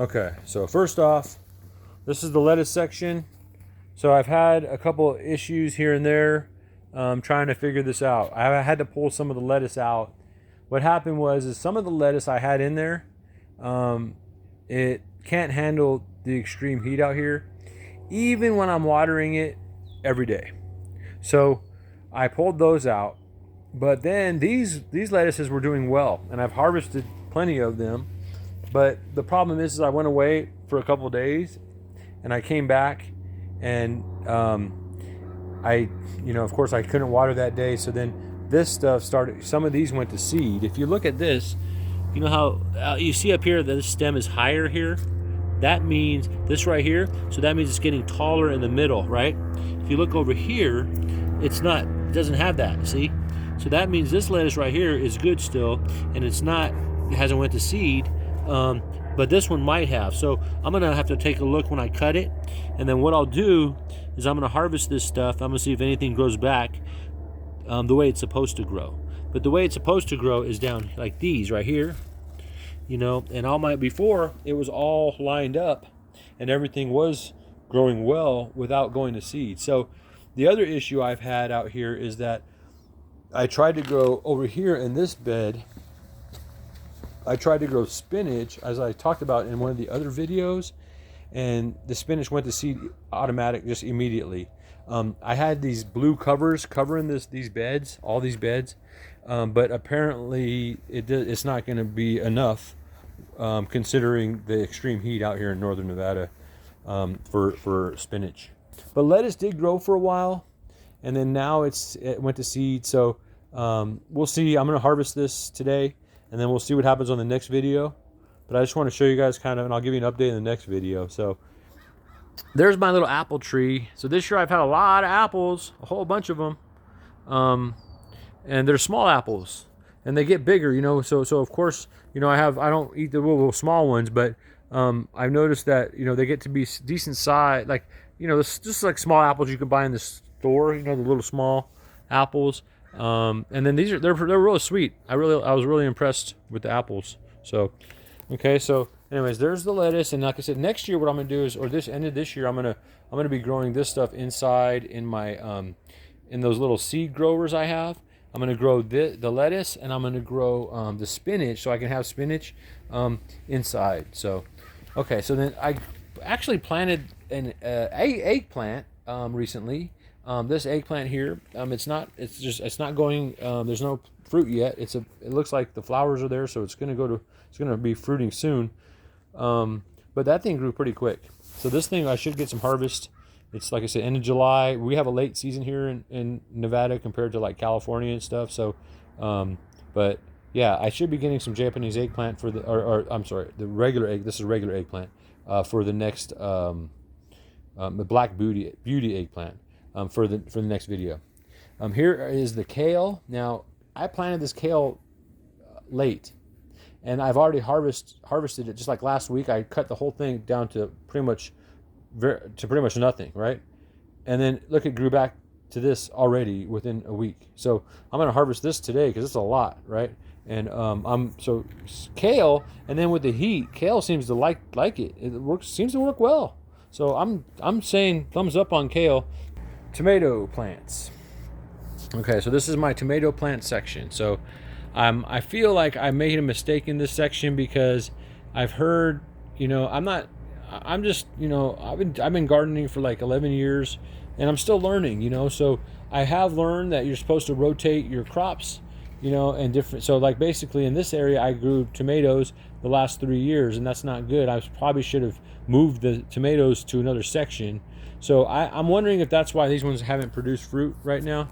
Okay, so first off, this is the lettuce section. So I've had a couple issues here and there trying to figure this out. I had to pull some of the lettuce out. What happened was is some of the lettuce I had in there, um, it can't handle the extreme heat out here, even when I'm watering it every day. So I pulled those out. But then these lettuces were doing well, and I've harvested plenty of them. But the problem is I went away for a couple of days, and I came back, and of course, I couldn't water that day. So then this stuff started. Some of these went to seed. If you look at this, you know how you see up here that this stem is higher here. That means this right here. So that means it's getting taller in the middle, right? If you look over here, it's not. It doesn't have that. See? So that means this lettuce right here is good still, and it's not. It hasn't went to seed. But this one might have. So I'm gonna have to take a look when I cut it, and then what I'll do is I'm gonna harvest this stuff. I'm gonna see if anything grows back the way it's supposed to grow. But the way it's supposed to grow is down like these right here, and all my before it was all lined up, and everything was growing well without going to seed. So the other issue I've had out here is that I tried to grow over here in this bed. I tried to grow spinach, as I talked about in one of the other videos, and the spinach went to seed automatic just immediately. I had these blue covers covering these beds, all these beds, but apparently it's not going to be enough, considering the extreme heat out here in northern Nevada, for spinach. But lettuce did grow for a while, and then now it went to seed. So we'll see. I'm going to harvest this today, and then we'll see what happens on the next video. But I just want to show you guys kind of, and I'll give you an update in the next video. So there's my little apple tree. So this year I've had a lot of apples, a whole bunch of them. And they're small apples, and they get bigger, So of course, I don't eat the little small ones, but I've noticed that they get to be decent size, like it's just like small apples you can buy in the store, the little small apples. And then they're really sweet. I was really impressed with the apples. So, okay, so anyways, there's the lettuce, and like I said, next year what I'm gonna do is, or this end of this year, I'm gonna be growing this stuff inside in my in those little seed growers I have. I'm gonna grow the lettuce, and I'm gonna grow the spinach, so I can have spinach inside. So, okay, so then I actually planted an eggplant recently. This eggplant here, it's not going. There's no fruit yet. It looks like the flowers are there, so it's gonna be fruiting soon. But that thing grew pretty quick. So this thing, I should get some harvest. It's like I said, end of July. We have a late season here in Nevada compared to like California and stuff. So, but yeah, I should be getting some Japanese eggplant for or I'm sorry, the regular egg. This is regular eggplant for the next the black beauty eggplant for the next video. Here is the kale. Now I planted this kale late, and I've already harvested it. Just like last week, I cut the whole thing down to pretty much nothing, right? And then look, it grew back to this already within a week. So I'm going to harvest this today because it's a lot, right? And so kale, and then with the heat, kale seems to like it. Seems to work well. So I'm saying thumbs up on kale. Tomato plants. Okay, so this is my tomato plant section. So I feel like I made a mistake in this section because I've heard, I've been gardening for like 11 years, and I'm still learning, so I have learned that you're supposed to rotate your crops, and different. So like basically in this area, I grew tomatoes the last 3 years, and that's not good. I probably should have moved the tomatoes to another section. So I'm wondering if that's why these ones haven't produced fruit right now.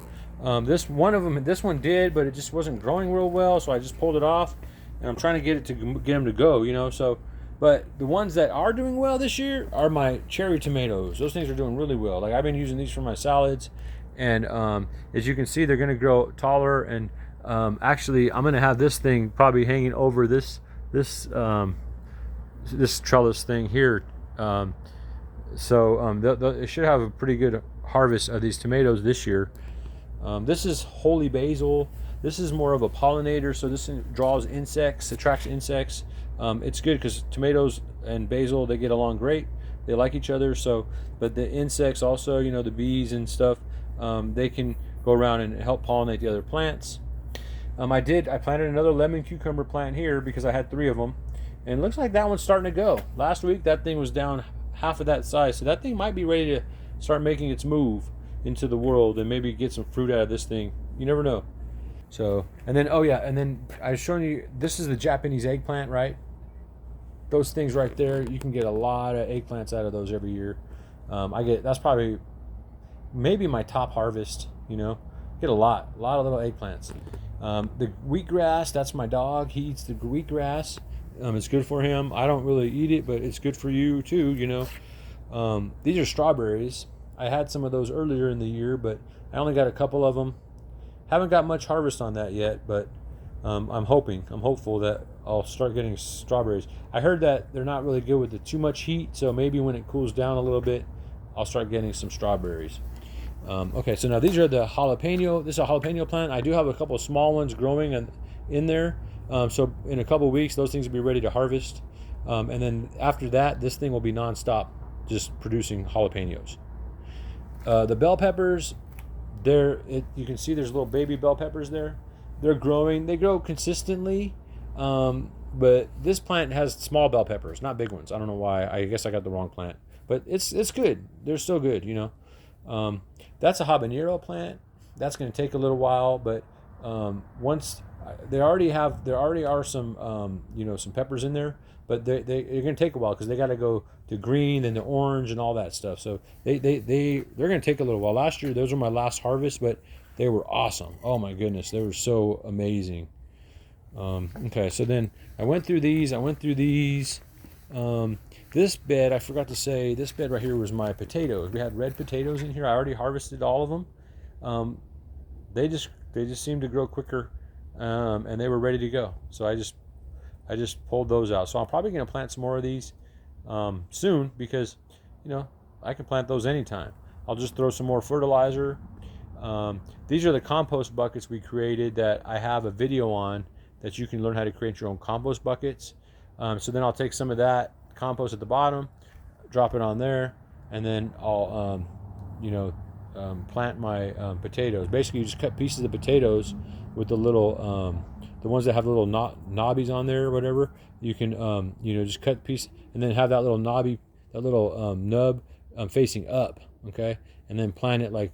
This one did, but it just wasn't growing real well, so I just pulled it off, and I'm trying to get them to go, So, but the ones that are doing well this year are my cherry tomatoes. Those things are doing really well. Like I've been using these for my salads, and as you can see, they're going to grow taller. And actually, I'm going to have this thing probably hanging over this trellis thing here. So it should have a pretty good harvest of these tomatoes this year. This is holy basil. This is more of a pollinator, so this draws insects, attracts insects. It's good because tomatoes and basil, they get along great. They like each other. So, but the insects also, you know, the bees and stuff, they can go around and help pollinate the other plants. I planted another lemon cucumber plant here because I had 3 of them, and it looks like that one's starting to go. Last week that thing was down half of that size, so that thing might be ready to start making its move into the world and maybe get some fruit out of this thing. You never know. So, and then, oh yeah, and then I was showing you, this is the Japanese eggplant, right? Those things right there, you can get a lot of eggplants out of those every year. That's probably maybe my top harvest, you know. Get a lot of little eggplants. The wheatgrass, that's my dog. He eats the wheatgrass. It's good for him. I don't really eat it, but it's good for you too, you know. These are strawberries. I had some of those earlier in the year, but I only got a couple of them. Haven't got much harvest on that yet, but I'm hopeful that I'll start getting strawberries. I heard that they're not really good with the too much heat, so maybe when it cools down a little bit, I'll start getting some strawberries. Okay, so now these are the jalapeno. This is a jalapeno plant. I do have a couple of small ones growing in there. So in a couple of weeks, those things will be ready to harvest. And then after that, this thing will be nonstop, just producing jalapenos. The bell peppers, you can see there's little baby bell peppers there. They're growing. They grow consistently. But this plant has small bell peppers, not big ones. I don't know why. I guess I got the wrong plant. But it's good. They're still good, you know. That's a habanero plant. That's going to take a little while, but once there already are some you know, some peppers in there, but they're going to take a while because they got to go to green and the orange and all that stuff. So they're going to take a little while. Last year those were my last harvest, but they were awesome. Oh my goodness, they were so amazing. Okay, so then I went through these. This bed, I forgot to say, this bed right here was my potatoes. We had red potatoes in here. I already harvested all of them. They just seemed to grow quicker, and they were ready to go. So I just pulled those out. So I'm probably going to plant some more of these soon because, you know, I can plant those anytime. I'll just throw some more fertilizer. These are the compost buckets we created that I have a video on that you can learn how to create your own compost buckets. So then I'll take some of that compost at the bottom, drop it on there, and then I'll you know, plant my potatoes. Basically, you just cut pieces of potatoes with the little the ones that have little knobbies on there or whatever. You can you know, just cut a piece and then have that little nub facing up, okay, and then plant it like,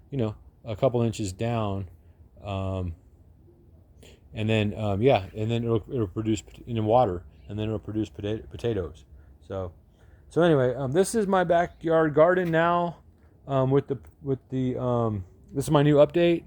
you know, a couple inches down, and then yeah, and then it'll produce in water, and then it'll produce potatoes. So anyway, this is my backyard garden now. With the this is my new update.